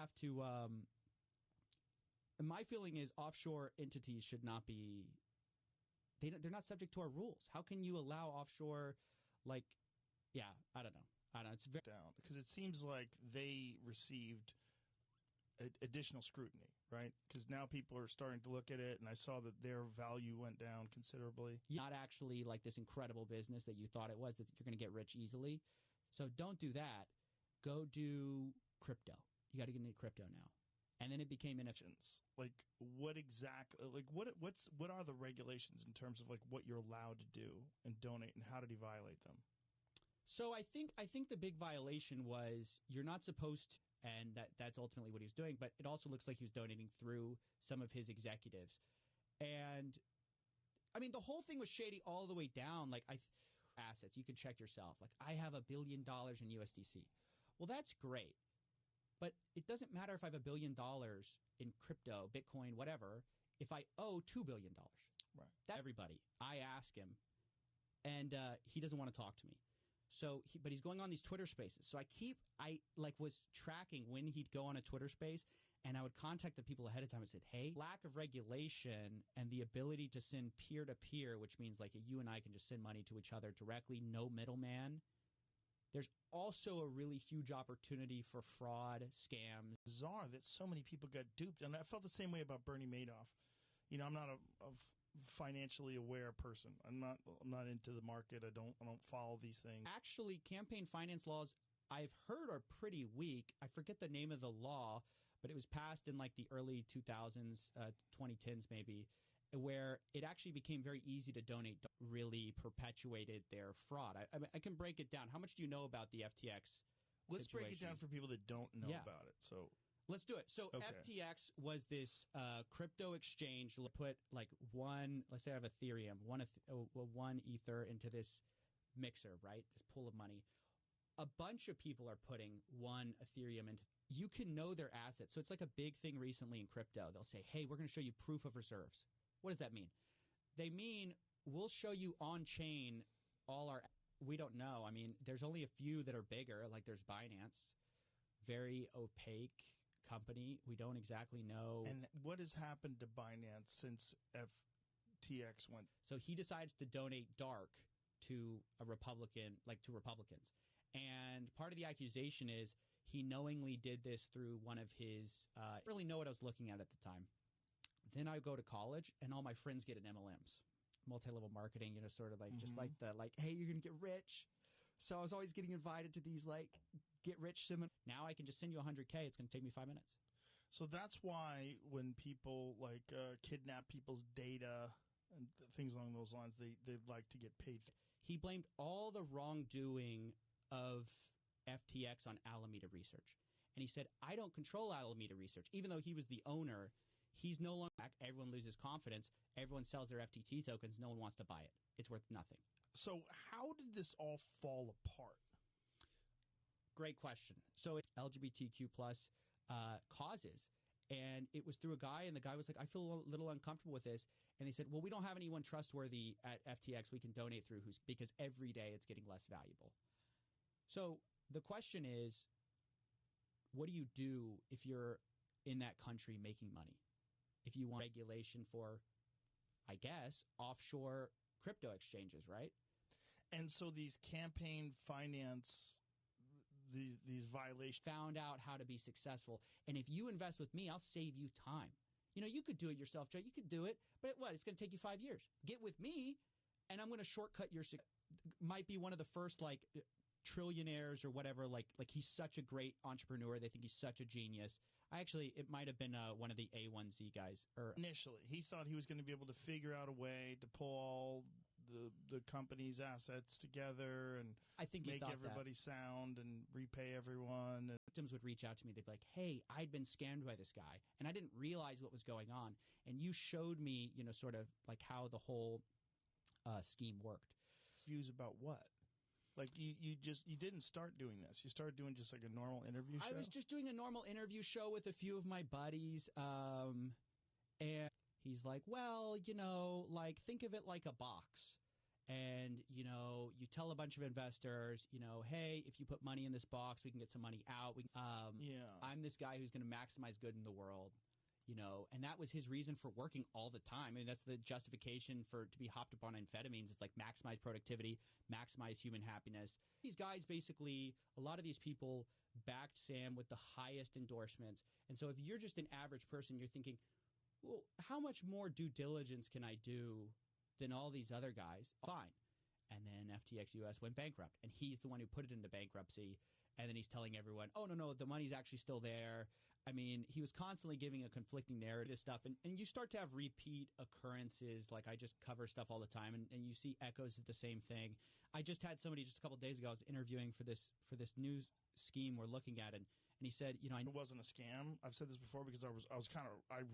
have to. My feeling is offshore entities should not be. They're not subject to our rules. How can you allow offshore, like, yeah, I don't know. It's very down because it seems like they received additional scrutiny, right? Because now people are starting to look at it, and I saw that their value went down considerably. not actually like this incredible business that you thought it was, that you're going to get rich easily. So don't do that. Go do crypto. You got to get into crypto now. And then it became inefficient. Like what exactly? Like what are the regulations in terms of like what you're allowed to do and donate, and how did he violate them? So I think the big violation was you're not supposed to, and that's ultimately what he was doing. But it also looks like he was donating through some of his executives, and I mean the whole thing was shady all the way down. Like assets, you can check yourself. Like I have $1 billion in USDC. Well, that's great. But it doesn't matter if I have $1 billion in crypto, Bitcoin, whatever, if I owe $2 billion. Right. That's everybody. I ask him, and he doesn't want to talk to me. So, but he's going on these Twitter spaces. So I was tracking when he'd go on a Twitter space, and I would contact the people ahead of time and said, hey, lack of regulation and the ability to send peer-to-peer, which means like you and I can just send money to each other directly, no middleman. There's also a really huge opportunity for fraud, scams. Bizarre that so many people got duped, and I felt the same way about Bernie Madoff. You know, I'm not a financially aware person. I'm not into the market. I don't follow these things. Actually, campaign finance laws I've heard are pretty weak. I forget the name of the law, but it was passed in like the early 2000s, 2010s maybe, where it actually became very easy to donate, really perpetuated their fraud. I can break it down. How much do you know about the FTX Let's situation? break it down for people that don't know about it. So let's do it. So okay. FTX was this crypto exchange. Put like let's say I have Ethereum, one Ether into this mixer, right? This pool of money. A bunch of people are putting one Ethereum into. You can know their assets. So it's like a big thing recently in crypto. They'll say, hey, we're going to show you proof of reserves. What does that mean? They mean we'll show you on-chain all our – we don't know. I mean, there's only a few that are bigger, like there's Binance, very opaque company. We don't exactly know. And what has happened to Binance since FTX went? So he decides to donate dark to a Republican, like to Republicans. And part of the accusation is he knowingly did this through one of his I didn't really know what I was looking at the time. Then I go to college, and all my friends get an MLMs, multi-level marketing, you know, sort of like just like the hey, you're going to get rich. So I was always getting invited to these like get rich seminars. Now I can just send you $100K. It's going to take me 5 minutes. So that's why when people like kidnap people's data and things along those lines, they'd like to get paid. He blamed all the wrongdoing of FTX on Alameda Research. And he said, I don't control Alameda Research. Even though he was the owner, he's no longer back. Everyone loses confidence. Everyone sells their FTT tokens. No one wants to buy it. It's worth nothing. So how did this all fall apart? Great question. So it's LGBTQ plus causes. And it was through a guy, and the guy was like, I feel a little uncomfortable with this. And they said, well, we don't have anyone trustworthy at FTX we can donate through because every day it's getting less valuable. So the question is, what do you do if you're in that country making money? If you want regulation for, I guess, offshore crypto exchanges, right? And so these campaign finance, these violations. Found out how to be successful. And if you invest with me, I'll save you time. You know, you could do it yourself, Joe. You could do it. But what? It's going to take you 5 years. Get with me, and I'm going to shortcut your might be one of the first, like, trillionaires or whatever, like he's such a great entrepreneur. They think he's such a genius. It might have been one of the A1Z guys. Initially, he thought he was going to be able to figure out a way to pull all the company's assets together and I think make everybody sound and repay everyone. And victims would reach out to me. They'd be like, hey, I'd been scammed by this guy, and I didn't realize what was going on. And you showed me, you know, sort of like how the whole scheme worked. Views about what? Like you didn't start doing this. You started doing just like a normal interview show? I was just doing a normal interview show with a few of my buddies. And he's like, well, you know, like think of it like a box. and, you know, you tell a bunch of investors, you know, hey, if you put money in this box, we can get some money out. I'm this guy who's going to maximize good in the world, you know, and that was his reason for working all the time. I mean, that's the justification to be hopped up on amphetamines. It's like maximize productivity, maximize human happiness. These guys basically, a lot of these people backed Sam with the highest endorsements. And so if you're just an average person, you're thinking, well, how much more due diligence can I do than all these other guys? Fine. And then FTX US went bankrupt, and he's the one who put it into bankruptcy. And then he's telling everyone, oh, no, the money's actually still there. I mean, he was constantly giving a conflicting narrative stuff. And you start to have repeat occurrences. Like, I just cover stuff all the time, and you see echoes of the same thing. I just had somebody just a couple of days ago, I was interviewing for this news scheme we're looking at, and he said, you know, it wasn't a scam. I've said this before because I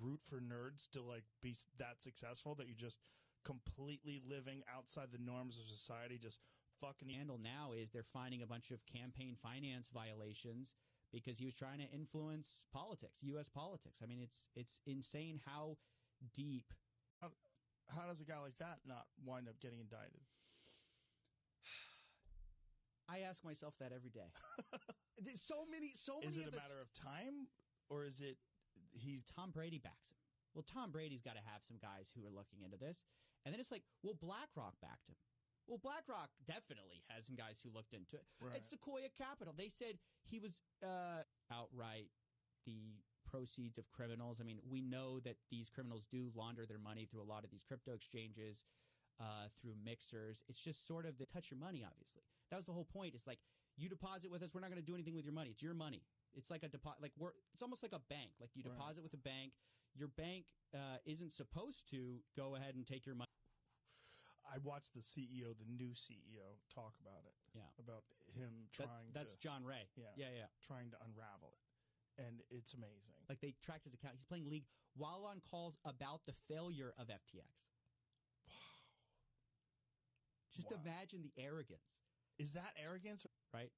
root for nerds to like be that successful that you just completely living outside the norms of society, just fucking. Handle now is they're finding a bunch of campaign finance violations because he was trying to influence politics, U.S. politics. I mean, it's insane how deep. How does a guy like that not wind up getting indicted? I ask myself that every day. There's so many. Is it a matter of time, or is it Tom Brady backs him? Well, Tom Brady's got to have some guys who are looking into this, and then it's like, well, BlackRock backed him. Well, BlackRock definitely has some guys who looked into it. Right. It's Sequoia Capital. They said he was outright the proceeds of criminals. I mean, we know that these criminals do launder their money through a lot of these crypto exchanges, through mixers. It's just sort of the touch your money, obviously. That was the whole point. It's like, you deposit with us, we're not going to do anything with your money. It's your money. It's like a deposit. Like it's almost like a bank. Like you deposit with a bank. Your bank isn't supposed to go ahead and take your money. I watched the new CEO, talk about it. Yeah, about him trying. That's John Ray. Yeah, trying to unravel it, and it's amazing. Like they tracked his account. He's playing League while on calls about the failure of FTX. Wow. Just imagine the arrogance. Is that arrogance? Right?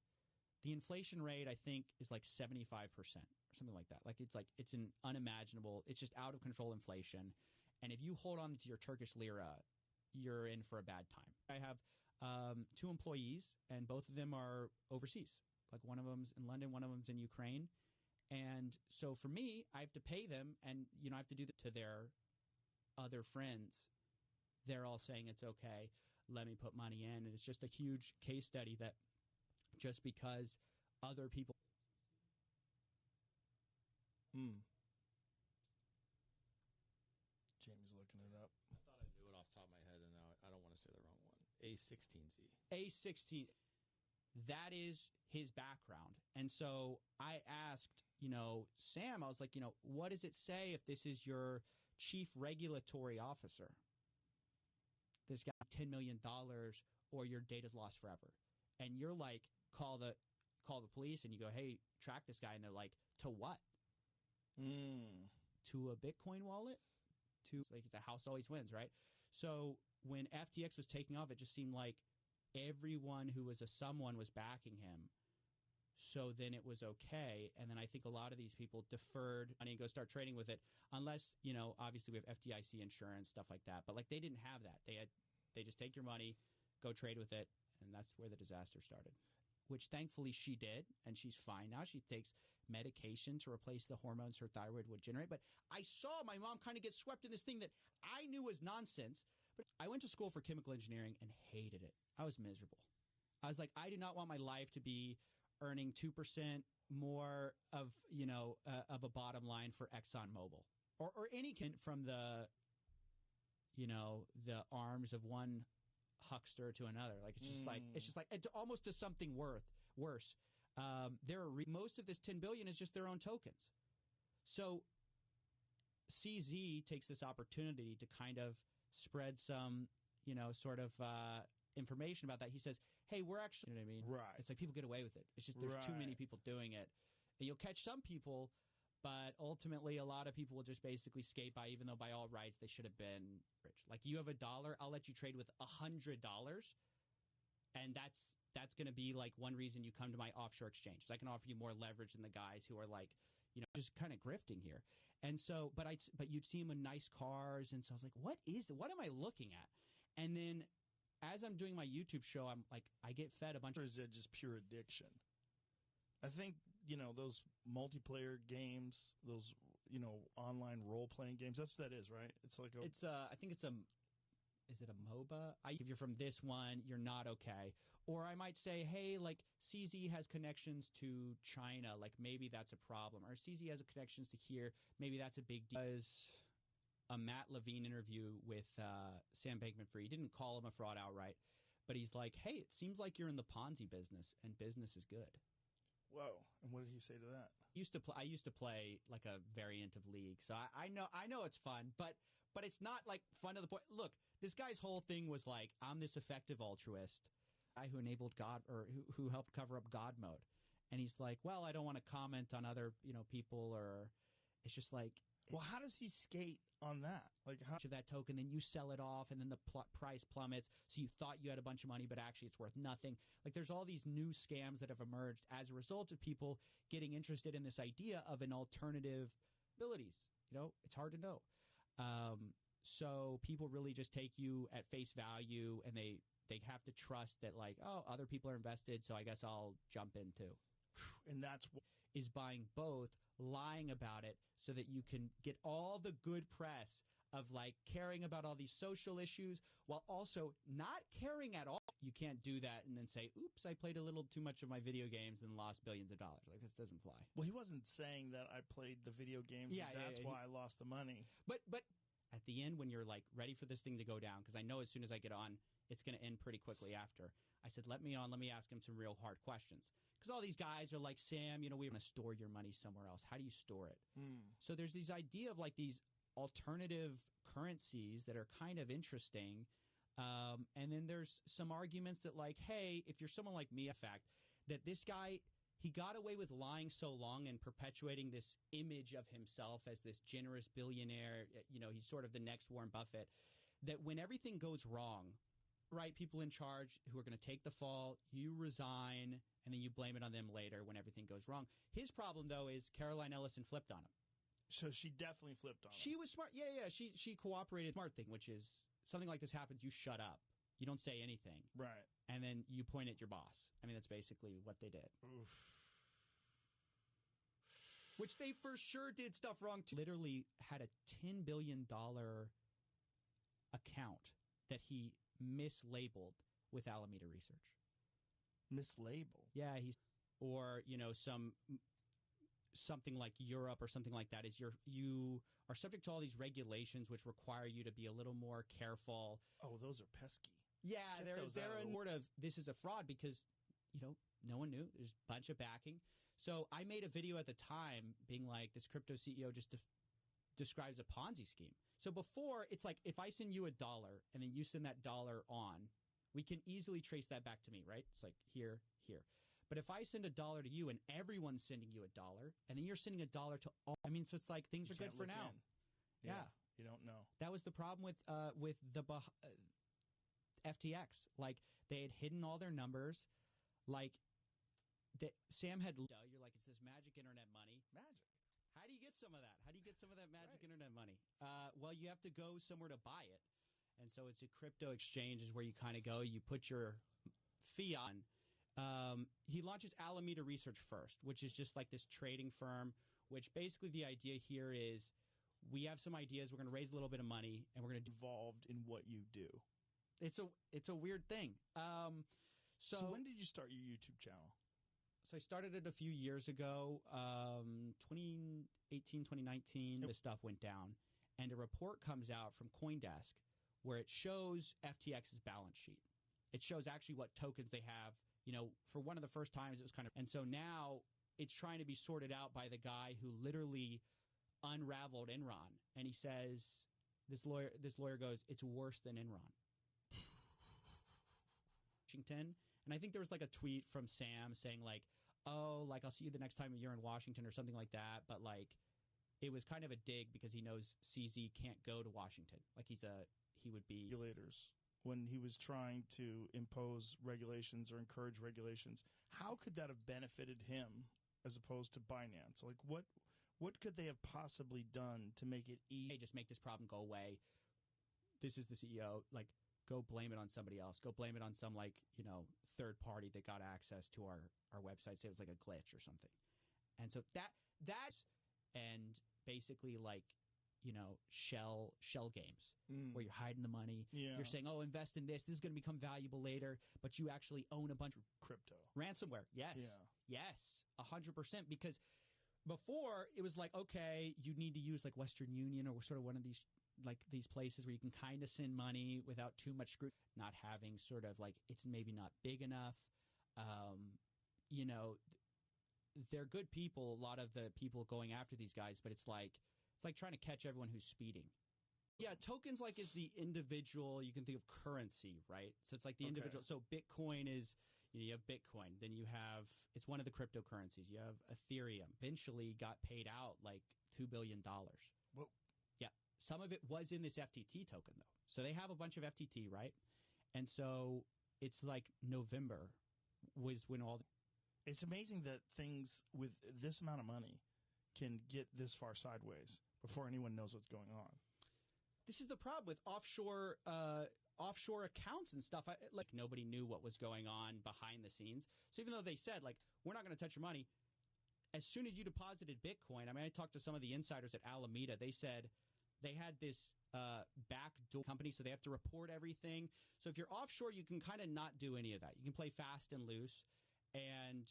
The inflation rate, I think, is like 75% or something like that. It's an unimaginable, it's just out of control inflation. And if you hold on to your Turkish lira, you're in for a bad time. I have 2 employees, and both of them are overseas. Like one of them's in London, one of them's in Ukraine. And so for me, I have to pay them, and you know, I have to do that to their other friends. They're all saying it's okay. Let me put money in. And it's just a huge case study that just because other people. Jamie's looking it up. I thought I knew it off the top of my head, and now I don't want to say the wrong one. A16Z. A16. That is his background. And so I asked, you know, Sam, I was like, you know, what does it say if this is your chief regulatory officer? This guy, $10 million, or your data's lost forever. And you're like, call the police, and you go, hey, track this guy. And they're like, to what? To a Bitcoin wallet? Like the house always wins, right? So when FTX was taking off, it just seemed like everyone who was someone was backing him. So then it was okay. And then I think a lot of these people deferred money and go start trading with it, unless, you know, obviously we have FDIC insurance, stuff like that. But like they didn't have that. They just take your money, go trade with it, and that's where the disaster started. Which thankfully she did, and she's fine now. She takes medication to replace the hormones her thyroid would generate. But I saw my mom kind of get swept in this thing that I knew was nonsense. But I went to school for chemical engineering and hated it. I was miserable. I was like, I do not want my life to be earning 2% more of, you know, of a bottom line for ExxonMobil or any kind from the, you know, the arms of one huckster to another. Like it's just like it's almost to something worse. Most of this 10 billion is just their own tokens. So CZ takes this opportunity to kind of spread some, you know, sort of information about that. He says, hey, we're actually, you know what I mean? Right. It's like people get away with it. It's just there's too many people doing it. And you'll catch some people, but ultimately a lot of people will just basically skate by, even though by all rights they should have been rich. Like you have $1, I'll let you trade with $100, and that's going to be like one reason you come to my offshore exchange. I can offer you more leverage than the guys who are like, you know, just kind of grifting here. And so, but you'd see them in nice cars, and so I was like, what am I looking at? And then as I'm doing my YouTube show, I'm like, I get fed a bunch Or of. is it just pure addiction? I think, those multiplayer games, those, online role-playing games, that's what that is, right? It's like I think it's is it a MOBA? If you're from this one, you're not okay. Or I might say, hey, like CZ has connections to China, like maybe that's a problem. Or CZ has connections to here, maybe that's a big deal. A Matt Levine interview with Sam Bankman-Fried. He didn't call him a fraud outright, but he's like, hey, it seems like you're in the Ponzi business, and business is good. Whoa! And what did he say to that? I used to play like a variant of League, so I know it's fun, but it's not like fun to the point. Look, this guy's whole thing was like, I'm this effective altruist, guy who enabled God or who helped cover up God mode, and he's like, well, I don't want to comment on other people, or it's just like, well, how does he skate on that? Like, how of that token, then you sell it off, and then the price plummets. So you thought you had a bunch of money, but actually it's worth nothing. Like, there's all these new scams that have emerged as a result of people getting interested in this idea of an alternative abilities. It's hard to know. So people really just take you at face value, and they have to trust that, like, oh, other people are invested, so I guess I'll jump in too. And that's what is buying both, lying about it, so that you can get all the good press of like caring about all these social issues while also not caring at all. You can't do that and then say, oops, I played a little too much of my video games and lost billions of dollars. Like, this doesn't fly. Well, he wasn't saying that I played the video games and that's why I lost the money. But at the end, when you're like ready for this thing to go down, because I know as soon as I get on, it's going to end pretty quickly after. I said, let me ask him some real hard questions. Because all these guys are like, Sam, we want to store your money somewhere else. How do you store it? So there's this idea of like these alternative currencies that are kind of interesting. And then there's some arguments that like, hey, if you're someone like me, that this guy, he got away with lying so long and perpetuating this image of himself as this generous billionaire. He's sort of the next Warren Buffett, that when everything goes wrong, right, people in charge who are going to take the fall, you resign, and then you blame it on them later when everything goes wrong. His problem, though, is Caroline Ellison flipped on him. So she definitely flipped on him. She was smart. Yeah. She cooperated. Smart thing, which is something like this happens, you shut up. You don't say anything. Right. And then you point at your boss. I mean, that's basically what they did. Oof. Which they for sure did stuff wrong too. Literally had a $10 billion account that he mislabeled with Alameda Research. Mislabeled? Yeah, something like Europe or something like that is you are subject to all these regulations which require you to be a little more careful. Oh, those are pesky. Yeah, they're in sort of, this is a fraud because, no one knew. There's a bunch of backing. So I made a video at the time being like, this crypto CEO just describes a Ponzi scheme. So before, it's like, if I send you $1 and then you send that dollar on, we can easily trace that back to me, right? It's like here. But if I send $1 to you and everyone's sending you $1 and then you're sending $1 to all, so it's like things are good for now. Yeah. You don't know. That was the problem with the FTX. Like, they had hidden all their numbers. Like, Sam had, you're like, it's this magic internet money. Magic. How do you get some of that? How do you get some of that magic internet money? Well, you have to go somewhere to buy it. And so it's a crypto exchange is where you kind of go. You put your fee on. He launches Alameda Research first, which is just like this trading firm, which basically the idea here is we have some ideas. We're going to raise a little bit of money and we're going to involved in what you do. It's a weird thing. So when did you start your YouTube channel? So I started it a few years ago, 2018, 2019, This stuff went down. And a report comes out from CoinDesk where it shows FTX's balance sheet. It shows actually what tokens they have. For one of the first times, it was kind of... And so now it's trying to be sorted out by the guy who literally unraveled Enron. And he says, this lawyer goes, it's worse than Enron. Washington. And I think there was like a tweet from Sam saying like, oh, like I'll see you the next time you're in Washington or something like that. But like, it was kind of a dig because he knows CZ can't go to Washington. Like he would be regulators when he was trying to impose regulations or encourage regulations. How could that have benefited him as opposed to Binance? Like what could they have possibly done to make it easy? Hey, just make this problem go away. This is the CEO. Like, go blame it on somebody else. Go blame it on some third party that got access to our website. Say it was like a glitch or something. And so that's and basically shell games where you're hiding the money. Yeah. You're saying, oh, invest in this. This is going to become valuable later, but you actually own a bunch of crypto. Ransomware. Yes. Yeah. Yes. 100%. Because before it was like, okay, you need to use like Western Union or sort of one of these places where you can kind of send money without too much scrutiny, not having sort of like it's maybe not big enough. They're good people, a lot of the people going after these guys, but it's like trying to catch everyone who's speeding. Yeah, tokens is the individual, you can think of currency, right? So it's like the individual. So Bitcoin is, you have Bitcoin, then you have, it's one of the cryptocurrencies. You have Ethereum, eventually got paid out like $2 billion. Whoa. Yeah. Some of it was in this FTT token, though. So they have a bunch of FTT, right? And so it's like November was when all... It's amazing that things with this amount of money can get this far sideways before anyone knows what's going on. This is the problem with offshore accounts and stuff. Nobody knew what was going on behind the scenes. So even though they said, we're not going to touch your money, as soon as you deposited Bitcoin, I talked to some of the insiders at Alameda. They said they had this backdoor company, so they have to report everything. So if you're offshore, you can kind of not do any of that. You can play fast and loose. And,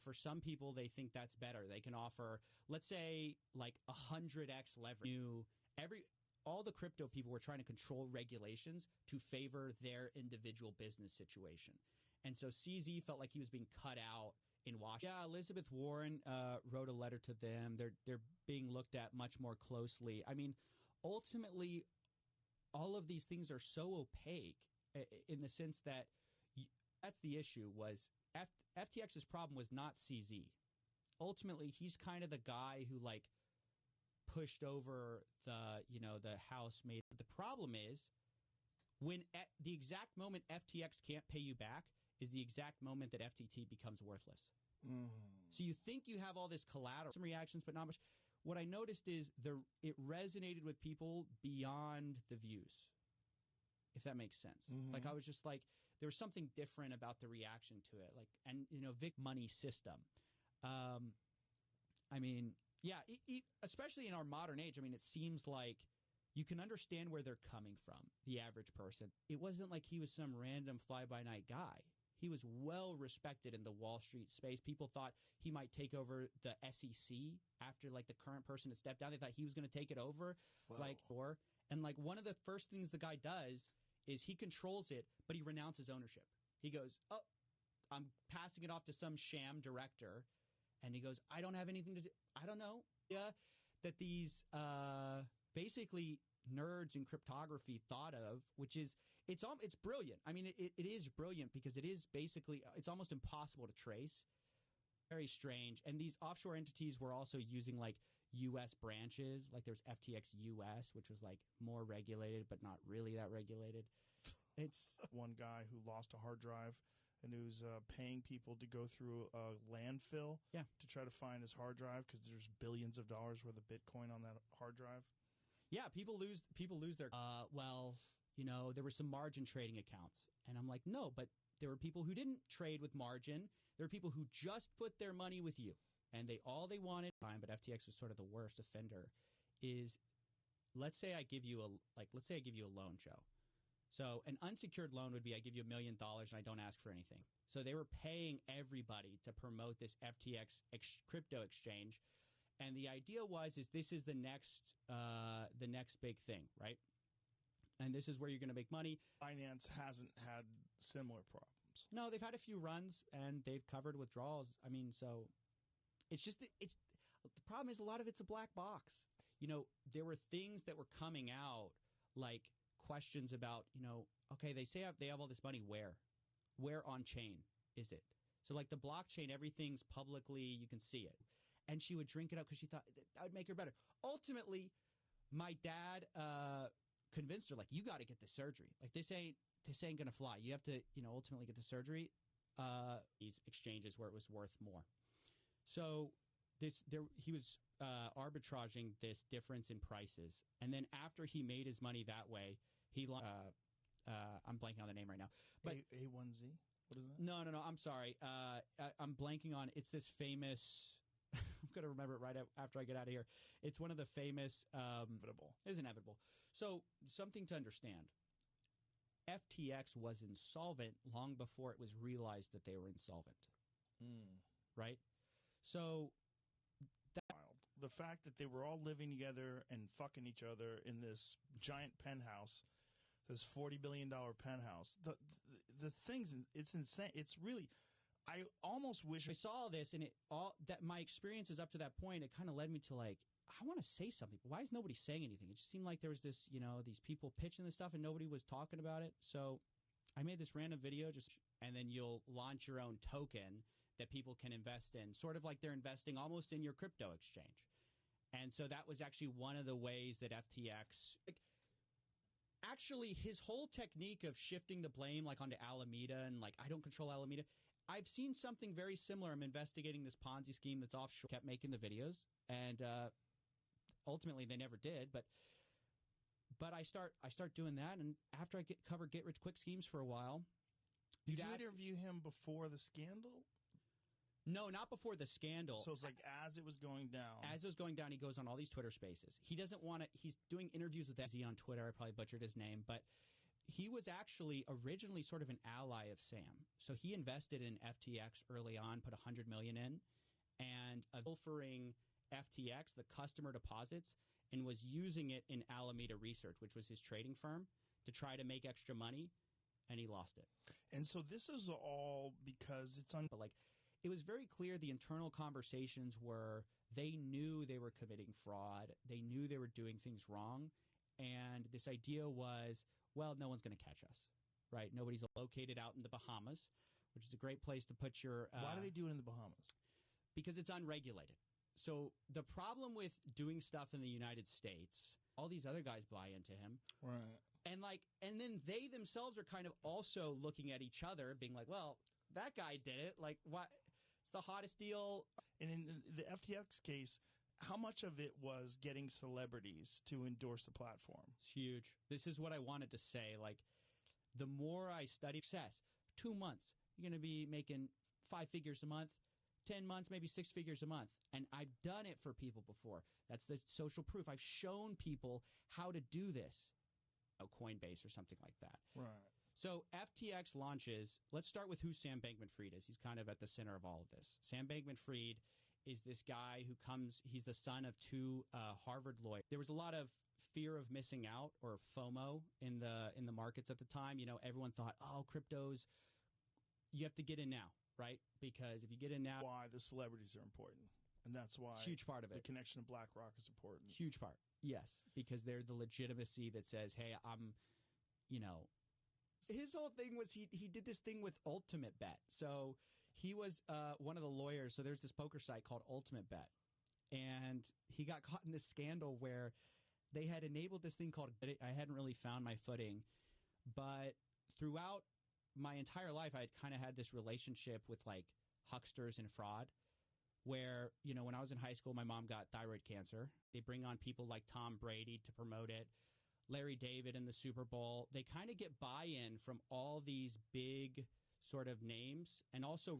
for some people, they think that's better. They can offer, let's say, 100x leverage. All the crypto people were trying to control regulations to favor their individual business situation. And so CZ felt like he was being cut out in Washington. Yeah, Elizabeth Warren wrote a letter to them. They're being looked at much more closely. Ultimately, all of these things are so opaque in the sense that that's the issue was FTX's problem was not CZ. Ultimately, he's kind of the guy who pushed over the House made. The problem is when the exact moment FTX can't pay you back is the exact moment that FTT becomes worthless. So you think you have all this collateral, some reactions, but not much. What I noticed is it resonated with people beyond the views, if that makes sense. I was just there was something different about the reaction to it. Vic money system. Especially in our modern age, it seems like you can understand where they're coming from, the average person. It wasn't like he was some random fly-by-night guy. He was well respected in the Wall Street space. People thought he might take over the SEC after the current person had stepped down. They thought he was going to take it over. Wow. One of the first things the guy does is he controls it, but he renounces ownership. He goes, oh, I'm passing it off to some sham director. And he goes, I don't have anything to do. I don't know. Yeah, that these basically nerds in cryptography thought of, which is, it's brilliant. It is brilliant because it is basically, it's almost impossible to trace. Very strange. And these offshore entities were also using U.S. branches. There's FTX US, which was more regulated, but not really that regulated. It's one guy who lost a hard drive and who's paying people to go through a landfill to try to find his hard drive because there's billions of dollars worth of Bitcoin on that hard drive. Yeah, people lose their. There were some margin trading accounts, and I'm like, no, but there were people who didn't trade with margin. There were people who just put their money with you, and they wanted. But FTX was sort of the worst offender. Is let's say I give you a loan, Joe. So an unsecured loan would be I give you $1 million and I don't ask for anything. So they were paying everybody to promote this FTX crypto exchange. And the idea this is the next big thing, right? And this is where you're going to make money. Binance hasn't had similar problems. No, they've had a few runs and they've covered withdrawals. So it's just the problem is a lot of it's a black box. There were things that were coming out questions about, okay, they say they have all this money. Where on chain is it? So the blockchain, everything's publicly, you can see it. And she would drink it up because she thought that would make her better. Ultimately, my dad convinced her, you got to get the surgery. This ain't going to fly. You have to, ultimately get the surgery. These exchanges where it was worth more. So he was arbitraging this difference in prices. And then after he made his money that way, he I'm blanking on the name right now. But A1Z? What is that? No. I'm sorry. I'm blanking on. It's this famous. I'm going to remember it right after I get out of here. It's one of the famous. Inevitable. It is inevitable. So something to understand. FTX was insolvent long before it was realized that they were insolvent. Right? So the fact that they were all living together and fucking each other in this giant penthouse, this $40 billion penthouse, the things, it's insane. It's really, I almost wish I saw this, and that my experiences up to that point, it kind of led me to like, I want to say something, but why is nobody saying anything? It just seemed like there was this, these people pitching this stuff and nobody was talking about it. So I made this random video and then you'll launch your own token that people can invest in, sort of like they're investing almost in your crypto exchange. And so that was actually one of the ways that FTX, actually his whole technique of shifting the blame like onto Alameda and like, I don't control Alameda. I've seen something very similar. I'm investigating this Ponzi scheme that's offshore. Kept making the videos, and ultimately they never did. But I start doing that, and after I cover get rich quick schemes for a while. Did you interview him before the scandal? No, not before the scandal. So it's like as it was going down. As it was going down, he goes on all these Twitter spaces. He doesn't want to. He's doing interviews with Z on Twitter. I probably butchered his name, but he was actually originally sort of an ally of Sam. So he invested in FTX early on, put $100 million in, and pilfering FTX, the customer deposits, and was using it in Alameda Research, which was his trading firm, to try to make extra money, and he lost it. And so this is all because it's on. But like, it was very clear the internal conversations were they knew they were committing fraud. They knew they were doing things wrong. And this idea was, well, no one's going to catch us, right? Nobody's located out in the Bahamas, which is a great place to put your... Why do they do it in the Bahamas? Because it's unregulated. So the problem with doing stuff in the United States, all these other guys buy into him. Right. And then they themselves are kind of also looking at each other, being like, well, that guy did it. Like, what? It's the hottest deal. And in the FTX case, how much of it was getting celebrities to endorse the platform? It's huge. This is what I wanted to say. Like, the more I study success, 2 months, you're going to be making 5 figures a month, 10 months, maybe 6 figures a month. And I've done it for people before. That's the social proof. I've shown people how to do this. Coinbase or something like that. Right. So FTX launches. Let's start with who Sam Bankman-Fried is. He's kind of at the center of all of this. Sam Bankman-Fried is this guy who comes, he's the son of 2 Harvard lawyers. There was a lot of fear of missing out, or FOMO, in the markets at the time. Everyone thought, oh, cryptos, you have to get in now, right? Because if you get in now... Why the celebrities are important. And that's why... Huge part of it. The connection to BlackRock is important. Huge part, yes. Because they're the legitimacy that says, hey, I'm, His whole thing was he did this thing with Ultimate Bet. So he was one of the lawyers. So there's this poker site called Ultimate Bet. And he got caught in this scandal where they had enabled this thing called, I hadn't really found my footing. But throughout my entire life, I had kind of had this relationship with like hucksters and fraud where, when I was in high school, my mom got thyroid cancer. They bring on people like Tom Brady to promote it. Larry David in the Super Bowl. They kind of get buy-in from all these big sort of names, and also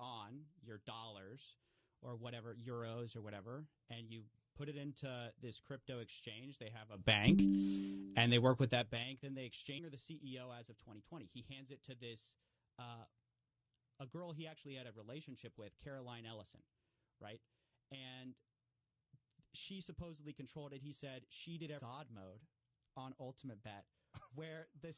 on your dollars or whatever, euros or whatever, and you put it into this crypto exchange. They have a bank, and they work with that bank. Then they exchange the CEO as of 2020. He hands it to this a girl he actually had a relationship with, Caroline Ellison, right? And she supposedly controlled it. He said she did a God mode on Ultimate Bet, where the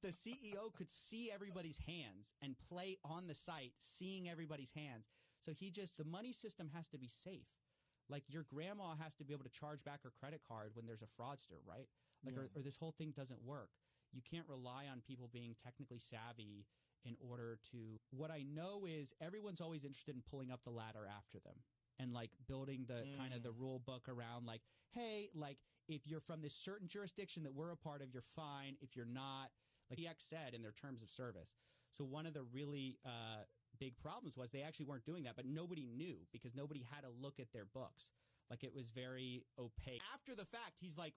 CEO could see everybody's hands and play on the site, seeing everybody's hands. So the money system has to be safe. Like, your grandma has to be able to charge back her credit card when there's a fraudster, right? Like, yeah. or this whole thing doesn't work. You can't rely on people being technically savvy in order to... What I know is everyone's always interested in pulling up the ladder after them and like building the kind of the rule book around like, hey, like, if you're from this certain jurisdiction that we're a part of, you're fine. If you're not, like the X said in their terms of service. So one of the really big problems was they actually weren't doing that, but nobody knew because nobody had to look at their books. Like it was very opaque. After the fact, he's like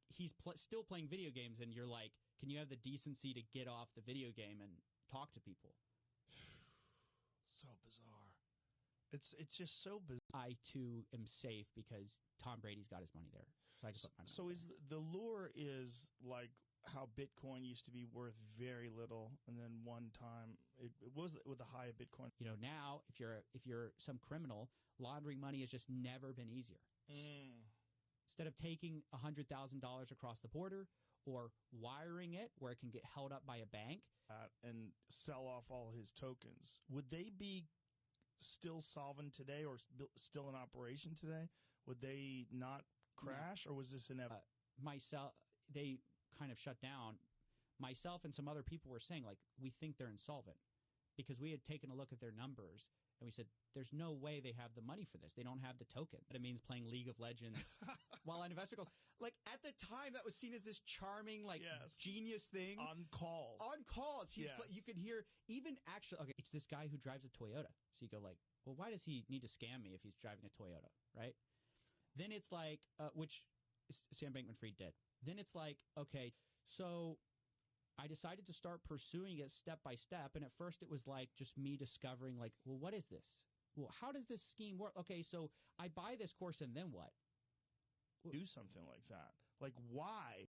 he's still playing video games, and you're like, can you have the decency to get off the video game and talk to people? So bizarre. It's just so bizarre. I too am safe because Tom Brady's got his money there, so I just put my money So there. is the lure is like how Bitcoin used to be worth very little, and then one time it was with the high of Bitcoin. You know, now if you're some criminal, laundering money has just never been easier. Instead of taking $100,000 across the border or wiring it where it can get held up by a bank And sell off all his tokens, would they be still solvent today or still in operation today? Would they not crash, or was this inevitable? They kind of shut down. Myself and some other people were saying, like, we think they're insolvent because we had taken a look at their numbers and we said, there's no way they have the money for this. They don't have the token. But it means playing League of Legends while on investment calls. Like, at the time, that was seen as this charming, like, genius thing. On calls. On calls. You could hear, even actually, okay, it's this guy who drives a Toyota. So you go like, well, why does he need to scam me if he's driving a Toyota, right? Then it's like, which Sam Bankman-Fried did. Then it's like, okay, so I decided to start pursuing it step by step. And at first it was like just me discovering like, well, what is this? Well, how does this scheme work? Okay, so I buy this course and then what? Do something like that. Like, why?